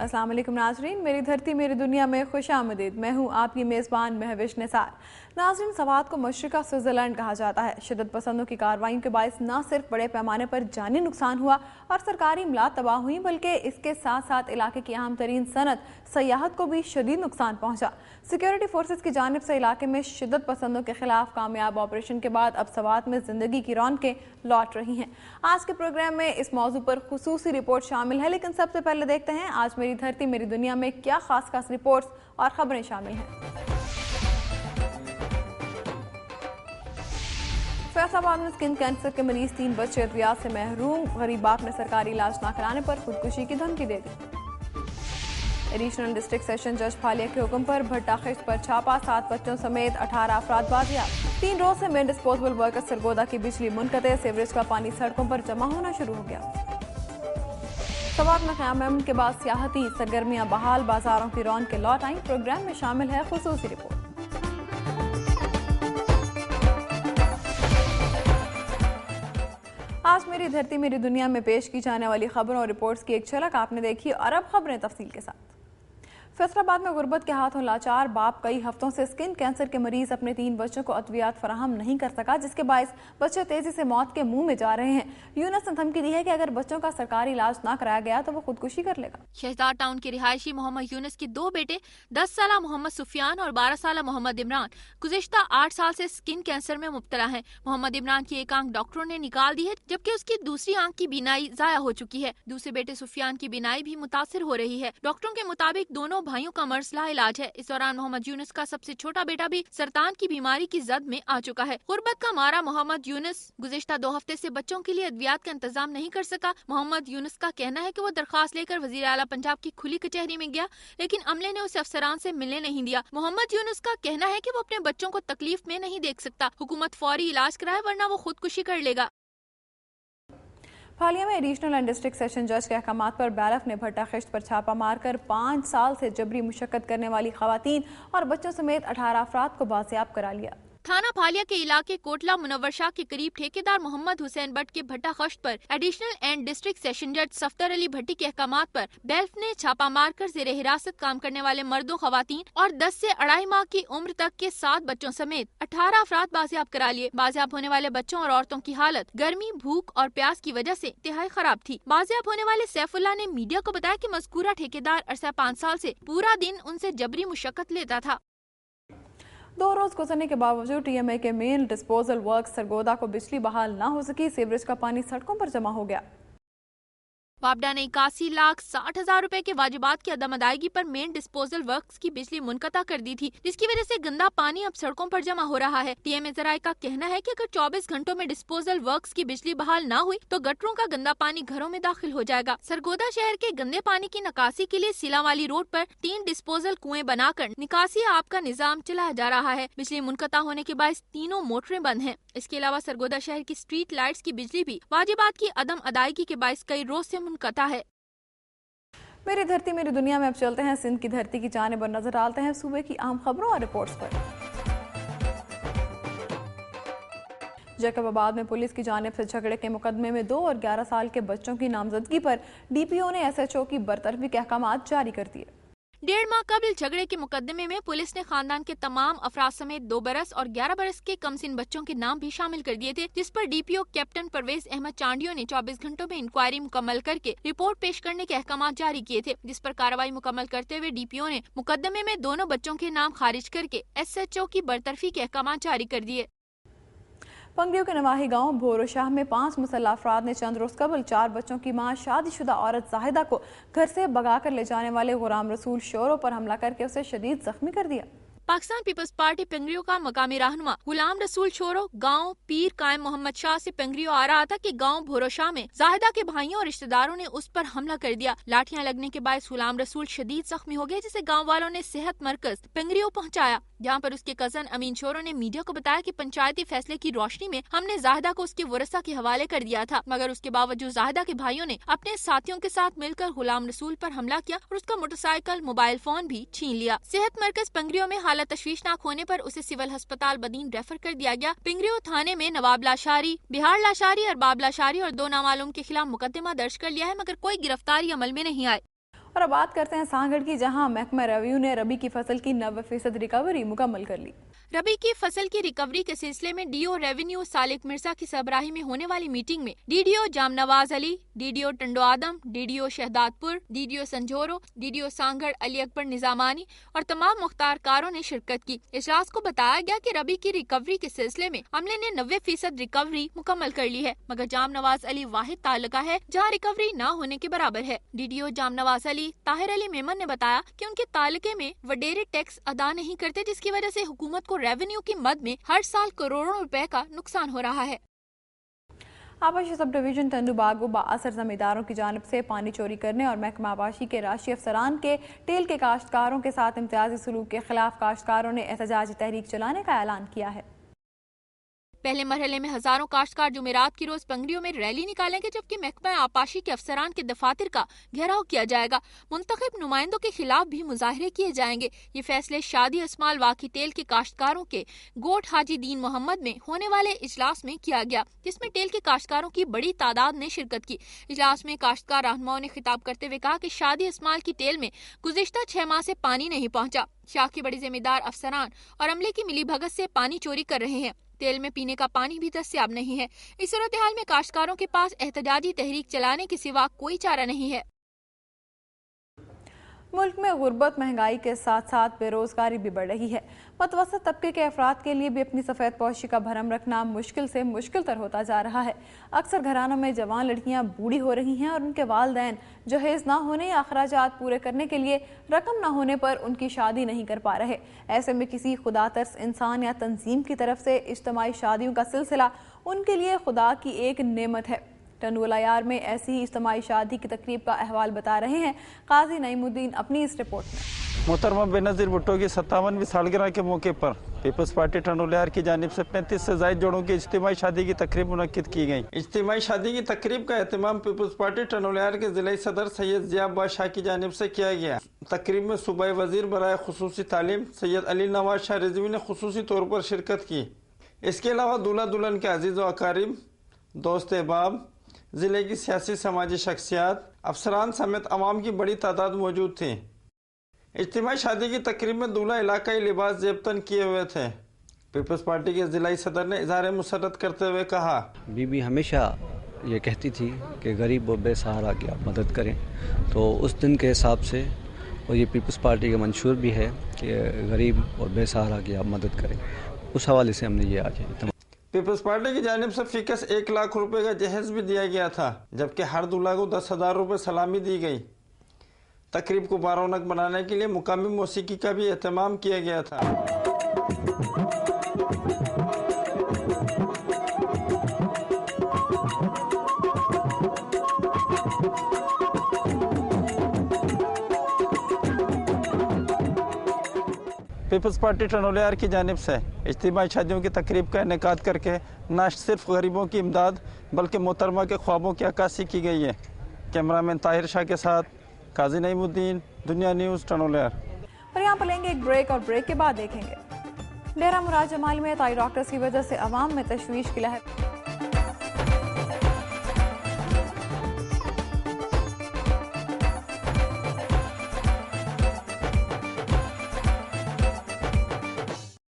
अस्सलाम वालेकुम नाजरीन, मेरी धरती मेरी दुनिया में खुश आमदीद। मैं हूँ आपकी मेज़बान महविश निसार। नाजरीन, सवात को मशरिका स्विट्ज़रलैंड कहा जाता है। शिद्दत पसंदों की कार्रवाइयों के बायस न सिर्फ बड़े पैमाने पर जानी नुकसान हुआ और सरकारी इमलात तबाह हुई, बल्कि इसके साथ साथ इलाके की अहम तरीन सनत सयाहत को भी शदीद नुकसान पहुँचा। सिक्योरिटी फोर्सेस की जानिब से इलाके में शिद्दत पसंदों के खिलाफ कामयाब ऑपरेशन के बाद अब सवात में जिंदगी की रौनकें लौट रही हैं। आज के प्रोग्राम में इस मौजू पर खुसूसी रिपोर्ट शामिल है, लेकिन सबसे पहले देखते हैं आज मेरी धरती मेरी दुनिया में क्या खास रिपोर्ट्स और खबरें शामिल हैं। फैसलाबाद में स्किन कैंसर के मरीज 3 बच्चे अद्वियात से महरूम। गरीब बाप ने सरकारी इलाज न कराने पर खुदकुशी की धमकी दे दी। एडिशनल डिस्ट्रिक्ट सेशन जज फालिया के हुक्म पर भट्टा खिश्त पर छापा, 7 बच्चों समेत 18 अफराद बाजियाब। 3 रोज से मेन डिस्पोजेबल वर्कर सरगोदा की बिजली मुनक़ते, सीवरेज का पानी सड़कों पर जमा होना शुरू हो गया। सवात में क़याम के बाद सियाहती सरगर्मियां बहाल, बाजारों की रौनकें लौट आईं। प्रोग्राम में शामिल है खुसूसी रिपोर्ट। आज मेरी धरती मेरी दुनिया में पेश की जाने वाली खबरों और रिपोर्ट्स की एक झलक आपने देखी और अब खबरें तफसील के साथ। फैसलाबाद में गुर्बत के हाथों लाचार बाप कई हफ्तों से स्किन कैंसर के मरीज अपने 3 बच्चों को अद्वियात फराहम नहीं कर सका, जिसके बायस बच्चे तेजी से मौत के मुंह में जा रहे हैं। यूनस ने धमकी दी है कि अगर बच्चों का सरकारी इलाज ना कराया गया तो वो खुदकुशी कर लेगा। शहजाद टाउन के रिहायशी मोहम्मद यूनस के 2 बेटे 10 साल मोहम्मद सुफियान और 12 साल मोहम्मद इमरान गुज़िश्ता 8 साल से स्किन कैंसर में मुब्तला है। मोहम्मद इमरान की एक आंख डॉक्टरों ने निकाल दी है, जबकि उसकी दूसरी आंख की बीनाई जाया हो चुकी है। दूसरे बेटे सुफियान की बीनाई भी मुतासिर हो रही है। डॉक्टरों के मुताबिक दोनों भाइयों का मसला इलाज है। इस दौरान मोहम्मद यूनुस का सबसे छोटा बेटा भी सरतान की बीमारी की जद में आ चुका है। गुर्बत का मारा मोहम्मद यूनुस गुज़िश्ता 2 हफ्ते से बच्चों के लिए अद्वियात का इंतजाम नहीं कर सका। मोहम्मद यूनुस का कहना है कि वो दरखास्त लेकर वज़ीर आला पंजाब की खुली कचहरी में गया, लेकिन अमले ने उसे अफसरान से मिलने नहीं दिया। मोहम्मद यूनुस का कहना है कि वो अपने बच्चों को तकलीफ में नहीं देख सकता। हुकूमत फौरी इलाज कराए वरना वो खुदकुशी कर लेगा। फालिया में एडिशनल एंड डिस्ट्रिक्ट सेशन जज के अहकामात पर बैरफ ने भट्टा खिश्त पर छापा मारकर 5 साल से जबरी मुशक्कत करने वाली खवातीन और बच्चों समेत 18 अफराद को बाजियाब करा लिया। थाना फालिया के इलाके कोटला मुनव्वर शाह के करीब ठेकेदार मोहम्मद हुसैन भट्ट के भट्टा खश्त पर एडिशनल एंड डिस्ट्रिक्ट सेशन जज सफदर अली भट्टी के अहकामात पर बैल्फ ने छापा मारकर जेर हिरासत काम करने वाले मर्दों, खवातीन और 10 से 2.5 माह की उम्र तक के 7 बच्चों समेत 18 अफराद बाजियाब करा लिए। बाजियाब होने वाले बच्चों और औरतों की हालत गर्मी, भूख और प्यास की वजह से इंतहाई खराब थी। बाजियाब होने वाले सैफुल्लाह ने मीडिया को बताया कि मज़कूरा ठेकेदार अरसा 5 साल से पूरा दिन उनसे जबरी मुशक्कत लेता था। 2 रोज गुजरने के बावजूद टीएमए के मेन डिस्पोजल वर्क सरगोदा को बिजली बहाल न हो सकी। सीवरेज का पानी सड़कों पर जमा हो गया। वापडा ने 81,60,000 रुपए के वाजिबात की अदम अदायगी पर मेन डिस्पोजल वर्क्स की बिजली मुनक़ता कर दी थी, जिसकी वजह से गंदा पानी अब सड़कों पर जमा हो रहा है। टीएमए ज़राए का कहना है कि अगर 24 घंटों में डिस्पोजल वर्क्स की बिजली बहाल न हुई तो गटरों का गंदा पानी घरों में दाखिल हो जाएगा। सरगोदा शहर के गंदे पानी की निकासी के लिए सिलावाली रोड पर 3 डिस्पोजल कुएं बनाकर निकासी आब का निजाम चलाया जा रहा है। बिजली मुनक़ता होने के बाद तीनों मोटरें बंद हैं। इसके अलावा सरगोदा शहर की स्ट्रीट लाइट्स की बिजली भी वाजिबात की अदम अदायगी के बायस कई रोज से मुनक़ता है। मेरी धरती मेरी दुनिया में अब चलते हैं सिंध की धरती की जानिब और नजर डालते हैं सूबे की अहम खबरों और रिपोर्ट्स पर। जैकबाबाद में पुलिस की जानिब से झगड़े के मुकदमे में 2 और 11 साल के बच्चों की नामजदगी पर डीपीओ ने एसएचओ की बरतरफी के अहकामात जारी कर दिए। 1.5 माह कबल झगड़े के मुकदमे में पुलिस ने खानदान के तमाम अफराद समेत 2 बरस और 11 बरस के कमसिन बच्चों के नाम भी शामिल कर दिए थे, जिस पर डीपीओ कैप्टन परवेज अहमद चांडियो ने 24 घंटों में इंक्वायरी मुकम्मल करके रिपोर्ट पेश करने के अहकामात जारी किए थे, जिस पर कार्रवाई मुकम्मल करते हुए डीपीओ ने मुकदमे में दोनों बच्चों के नाम खारिज करके एसएचओ की बरतरफी के अहकामात जारी कर दिए। पंगरियों के नवाही गांव भोरोशाह में 5 मुसल्लह अफराद ने चंद रोज कबल 4 बच्चों की मां शादीशुदा औरत जाहिदा को घर से भगाकर ले जाने वाले गुलाम रसूल शोरों पर हमला करके उसे शदीद जख्मी कर दिया। पाकिस्तान पीपल्स पार्टी पेंगरियों का मकामी रहनुमा गुलाम रसूल शोरो गांव पीर कायम मोहम्मद शाह से पेंगरियों आ रहा था कि गांव भोरोशाह में जाहिदा के भाइयों और रिश्तेदारों ने उस पर हमला कर दिया। लाठियां लगने के बाद गुलाम रसूल शदीद जख्मी हो गया, जिसे गांव वालों ने सेहत मरकज पेंगरियों पहुंचाया, जहां पर उसके कजन अमीन शोरो ने मीडिया को बताया कि पंचायती फैसले की रोशनी में हमने जाहिदा को उसके वरसा के हवाले कर दिया था, मगर उसके बावजूद जाहिदा के भाइयों ने अपने साथियों के साथ मिलकर गुलाम रसूल पर हमला किया और उसका मोटरसाइकिल, मोबाइल फोन भी छीन लिया। सेहत मरकज पेंगरियों में हालत तशवीशनाक होने पर उसे सिविल अस्पताल बदीन रेफर कर दिया गया। पिंगरियों थाने में नवाब लाशारी, बिहार लाशारी, अरबाब लाशारी और 2 नामालूम के खिलाफ मुकदमा दर्ज कर लिया है, मगर कोई गिरफ्तारी अमल में नहीं आई। اور اب بات کرتے ہیں سانگڑ کی، جہاں محکمہ ریونیو نے ربی کی فصل کی 90% ریکوری مکمل کر لی۔ ربی کی فصل کی ریکوری کے سلسلے میں ڈی او ریونیو سالک مرزا کی سربراہی میں ہونے والی میٹنگ میں D D O Jam Nawaz Ali, D D O Tando Adam, D D O Shahdadpur, D D O Sanjhoro, D D O Sanghar Ali Akbar Nizamani اور تمام مختار کاروں نے شرکت کی۔ اجلاس کو بتایا گیا کہ ربی کی ریکوری کے سلسلے میں عملے نے 90% ریکوری مکمل کر لی ہے، مگر جام نواز علی واحد تعلقہ ہے جہاں ریکوری نہ ہونے کے برابر ہے۔ D D O Jam Nawaz علی طاہر علی میمن نے بتایا کہ ان کے تعلقے میں وڈیرے ٹیکس ادا نہیں کرتے، جس کی وجہ سے حکومت کو ریونیو کی مد میں ہر سال کروڑوں روپے کا نقصان ہو رہا ہے۔ آباشی سب ڈویژن ٹنڈو باغو بااثر زمینداروں کی جانب سے پانی چوری کرنے اور محکمہ آباشی کے راشی افسران کے ٹیل کے کاشتکاروں کے ساتھ امتیازی سلوک کے خلاف کاشتکاروں نے احتجاجی تحریک چلانے کا اعلان کیا ہے۔ پہلے مرحلے میں ہزاروں کاشتکار جمعرات کی روز پنگڑیوں میں ریلی نکالیں گے، جبکہ محکمہ آباشی کے افسران کے دفاتر کا گھیراؤ کیا جائے گا۔ منتخب نمائندوں کے خلاف بھی مظاہرے کیے جائیں گے۔ یہ فیصلے شادی اسمال واقعی ٹیل کے کاشتکاروں کے گوٹ حاجی دین محمد میں ہونے والے اجلاس میں کیا گیا، جس میں ٹیل کے کاشتکاروں کی بڑی تعداد نے شرکت کی۔ اجلاس میں کاشتکار رہنماؤں نے خطاب کرتے ہوئے کہا کہ شادی اسمال کی ٹیل میں گزشتہ 6 ماہ سے پانی نہیں پہنچا۔ شاخ کے بڑے ذمہ دار افسران اور عملے کی ملی بھگت سے پانی چوری کر رہے ہیں۔ تیل میں پینے کا پانی بھی دستیاب نہیں ہے۔ اس صورتحال میں کاشتکاروں کے پاس احتجاجی تحریک چلانے کے سوا کوئی چارہ نہیں ہے۔ ملک میں غربت، مہنگائی کے ساتھ ساتھ بے روزگاری بھی بڑھ رہی ہے۔ متوسط طبقے کے افراد کے لیے بھی اپنی سفید پوشی کا بھرم رکھنا مشکل سے مشکل تر ہوتا جا رہا ہے۔ اکثر گھرانوں میں جوان لڑکیاں بوڑھی ہو رہی ہیں اور ان کے والدین جہیز نہ ہونے یا اخراجات پورے کرنے کے لیے رقم نہ ہونے پر ان کی شادی نہیں کر پا رہے۔ ایسے میں کسی خدا ترس انسان یا تنظیم کی طرف سے اجتماعی شادیوں کا سلسلہ ان کے لیے خدا کی ایک نعمت ہے۔ ٹنڈو العیار میں ایسی ہی اجتماعی شادی کی تقریب کا احوال بتا رہے ہیں قاضی نعیم الدین اپنی اس رپورٹ میں۔ محترمہ بے نظیر بھٹو کی 57ویں سالگرہ کے موقع پر پیپلز پارٹی ٹنڈو العیار کی جانب سے 35 سے زائد جوڑوں کی اجتماعی شادی کی تقریب منعقد کی گئی۔ اجتماعی شادی کی تقریب کا اہتمام پیپلز پارٹی ٹنڈو العیار کے ضلعی صدر سید ضیاء بادشاہ کی جانب سے کیا گیا۔ تقریب میں صوبائی وزیر برائے خصوصی تعلیم سید علی نواز شاہ رضوی نے خصوصی طور پر شرکت کی۔ اس کے علاوہ دولہا دلہن کے عزیز و اقارب، دوست احباب، ضلع کی سیاسی سماجی شخصیات، افسران سمیت عوام کی بڑی تعداد موجود تھی۔ اجتماعی شادی کی تقریب میں دولہا علاقائی لباس زیبتن کیے ہوئے تھے۔ پیپلز پارٹی کے ضلعی صدر نے اظہار مسرت کرتے ہوئے کہا، بی ہمیشہ یہ کہتی تھی کہ غریب و بے سہارا کی آپ مدد کریں، تو اس دن کے حساب سے، اور یہ پیپلز پارٹی کا منشور بھی ہے کہ غریب اور بے سہارا کی آپ مدد کریں، اس حوالے سے ہم نے یہ آج پیپلز پارٹی کی جانب سے فی کس 1 لاکھ روپے کا جہیز بھی دیا گیا تھا، جبکہ ہر دولہا کو 10,000 روپے سلامی دی گئی۔ تقریب کو بارونق بنانے کے لیے مقامی موسیقی کا بھی اہتمام کیا گیا تھا۔ پیپلز پارٹی ٹنڈو العیار کی جانب سے اجتماعی شادیوں کی تقریب کا انعقاد کر کے نہ صرف غریبوں کی امداد بلکہ محترمہ کے خوابوں کی عکاسی کی گئی ہے۔ کیمرامین طاہر شاہ کے ساتھ قاضی نعیم الدین، دنیا نیوز، ٹنڈو العیار۔ اور یہاں پر لیں گے ایک بریک اور بریک کے بعد دیکھیں گے ڈیرہ مراد جمال میں تائی ڈاکٹرز کی وجہ سے عوام میں تشویش کی لہر۔